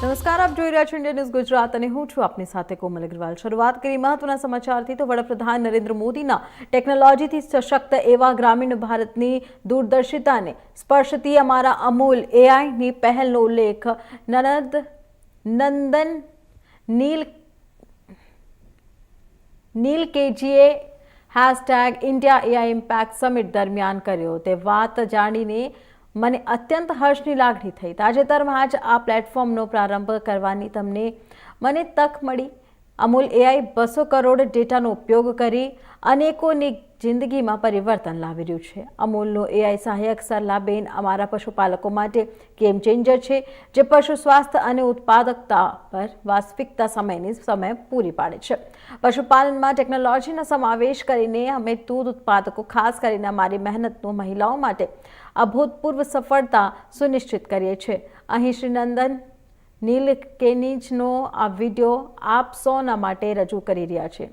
નમસ્કાર, આપ જોઈ રહ્યા છો ઇન્ડિયા ન્યૂઝ ગુજરાત અને હું છું આપની સાથે કોમલ અગ્રવાલ। શરૂઆત કરી મહત્વના સમાચારથી તો વડાપ્રધાન નરેન્દ્ર મોદીના ટેકનોલોજીથી સશક્ત એવા ગ્રામીણ ભારતની દૂરદર્શિતાને સ્પર્શતી અમારા અમૂલ એઆઈની પહેલનો ઉલ્લેખ નંદન નીલકેજીએ #ઇન્ડિયા એઆઈ ઇમ્પેક્ટ સમિટ દરમિયાન કર્યો। તે વાત જાણીને મને અત્યંત હર્ષની લાગણી થઈ। તાજેતરમાં જ આ પ્લેટફોર્મનો પ્રારંભ કરવાની મને તક મળી। અમૂલ એઆઈ 200 કરોડ ડેટાનો ઉપયોગ કરી અનેકોની જિંદગીમાં પરિવર્તન લાવી રહ્યું છે। અમૂલનું એઆઈ સહાયક સરલાબેન અમારા પશુપાલકો માટે ગેમ ચેન્જર છે, જે પશુ સ્વાસ્થ્ય અને ઉત્પાદકતા પર વાસ્તવિકતા સમય પૂરી પાડે છે। પશુપાલનમાં ટેકનોલોજીનો સમાવેશ કરીને અમે દૂધ ઉત્પાદકો, ખાસ કરીને અમારી મહેનતનું મહિલાઓ માટે અભૂતપૂર્વ સફળતા સુનિશ્ચિત કરીએ છીએ। અહીં શ્રી નંદન નીલકેનીજનો આ વિડીયો આપ સૌના માટે રજૂ કરી રહ્યા છે।